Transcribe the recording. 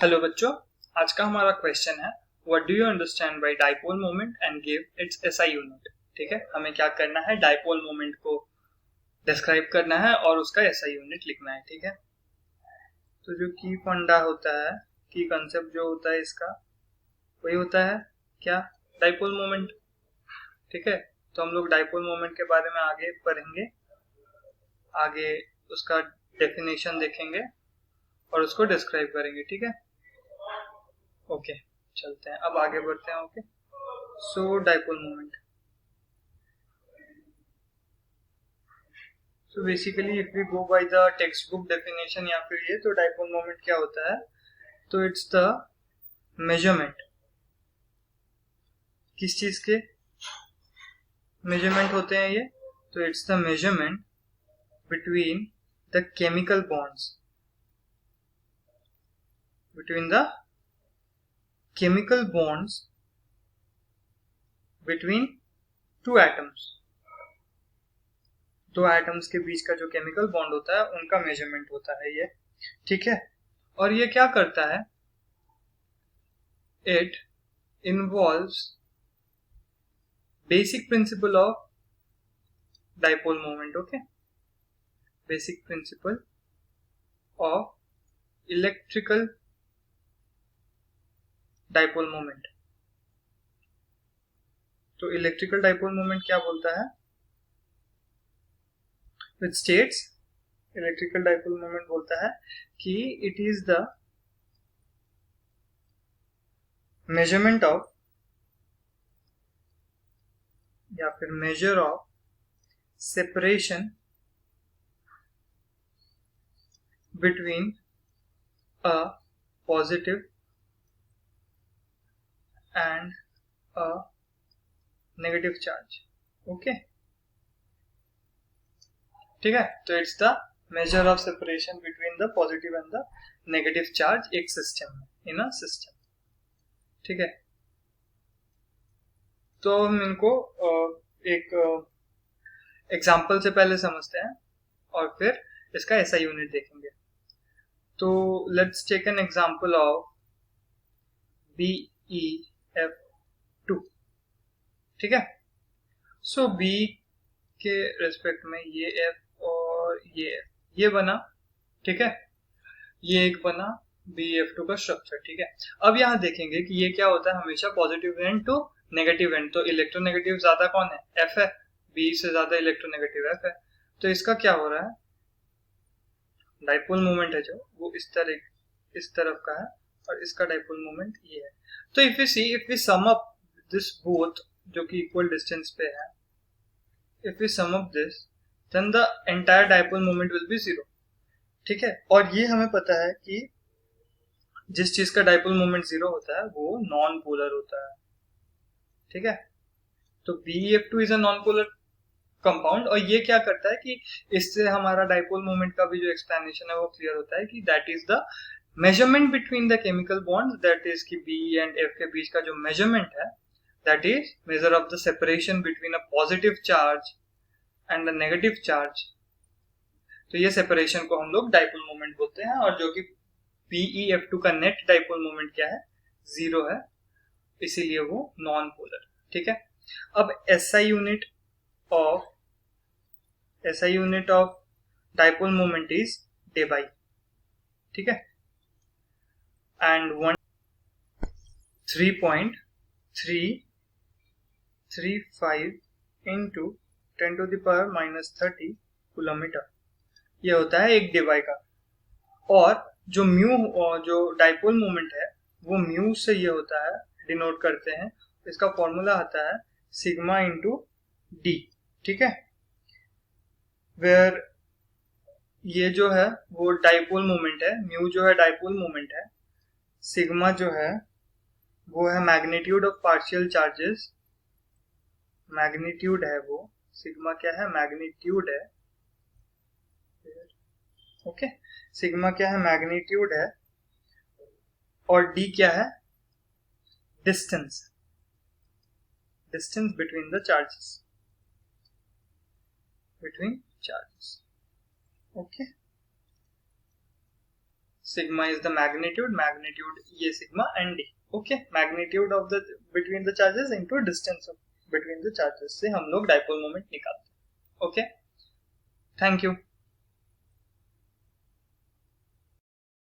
Hello बच्चों, आज का हमारा क्वेश्चन है what do you understand by dipole moment and give its SI unit. ठीक है, हमें क्या करना है, डाइपोल मोमेंट को डिस्क्राइब करना है और उसका एसआई यूनिट लिखना है। ठीक है, तो जो की फंडा होता है, की कंसेप्ट जो होता है इसका वही होता है क्या, डाइपोल मोमेंट। ठीक है, तो हम लोग डाइपोल मोमेंट के बारे में आगे पढ़ेंगे, आगे उसका डेफिनेशन देखेंगे और उसको डिस्क्राइब करेंगे। ठीक है, ओके चलते हैं, अब आगे बढ़ते हैं। Okay, so dipole moment, so basically if we go by the textbook definition या फिर ये, तो डाइपोल मोमेंट क्या होता है, तो इट्स द मेजरमेंट, किस चीज के मेजरमेंट होते हैं ये, तो it's the measurement between the chemical bonds, between the chemical bonds between two atoms, दो एटम्स के बीच का जो केमिकल बॉन्ड होता है उनका मेजरमेंट होता है ये। ठीक है, और ये क्या करता है, it involves basic principle of dipole moment. Okay, basic principle of electrical dipole moment. तो इलेक्ट्रिकल डाइपोल मोमेंट क्या बोलता है, which states, electrical dipole moment बोलता है कि it is the measurement of या फिर measure of separation between a positive and a negative charge. Okay, ठीक है, तो it's the measure of separation between the positive and the negative charge एक system में, इन अ सिस्टम। ठीक है, तो हम इनको एक एग्जाम्पल से पहले समझते हैं और फिर इसका एसआई यूनिट देखेंगे। तो let's take an example of BeF2। ठीक है, सो B के रेस्पेक्ट में ये F और ये बना। ठीक है, ये एक बना BeF2 का स्ट्रक्चर। ठीक है, अब यहाँ देखेंगे कि ये क्या होता है, हमेशा positive end to negative end, तो इलेक्ट्रोनेगेटिव ज्यादा कौन है, F है, B से ज्यादा इलेक्ट्रोनेगेटिव F है। तो इसका क्या हो रहा है, डाइपोल मोमेंट है जो वो इस तरफ का है और इसका डाइपोल मोमेंट ये है। तो if we sum up this both जो कि इक्वल डिस्टेंस पे है, if we sum up this then the entire dipole moment will be 0। ठीक है, और ये हमें पता है कि जिस चीज का डाइपोल मोमेंट 0 होता है वो नॉन पोलर होता है। ठीक है, तो BeF2 is a non polar compound, और ये क्या करता है कि इससे हमारा डाइपोल मोमेंट का भी जो एक्सप्लेनेशन है वो क्लियर होता है कि that is the measurement between the chemical bonds, that is कि B एंड F के बीच का जो मेजरमेंट है that is measure of the separation between a positive charge and a negative charge. तो ये सेपरेशन को हम लोग डाइपोल मोमेंट बोलते हैं, और जो कि BeF2 का नेट डाइपोल मोमेंट क्या है, 0 है, इसीलिए वो नॉन पोलर। ठीक है, अब SI unit of dipole moment is debye. ठीक है, एंड 3.335 इंटू 10⁻³ किलोमीटर, ये होता है एक डेबाई का। और जो जो डाइपोल मोमेंट है वो म्यू से ये होता है, डिनोट करते हैं, इसका फॉर्मूला आता है सिग्मा इंटू डी। ठीक है, वेयर ये जो है वो डाइपोल मोमेंट है, म्यू जो है डाइपोल मोमेंट है, सिग्मा जो है वो है magnitude of partial charges, magnitude है वो, सिग्मा क्या है, मैग्नीट्यूड है। ओके, सिग्मा क्या है, मैग्नीट्यूड है, और डी क्या है, distance, distance between the charges, between charges. Okay, sigma is the magnitude ये sigma and D. Okay, magnitude of the between the charges into distance between the charges से हम लोग डाइपोल मोमेंट निकालते हैं. Okay, thank you.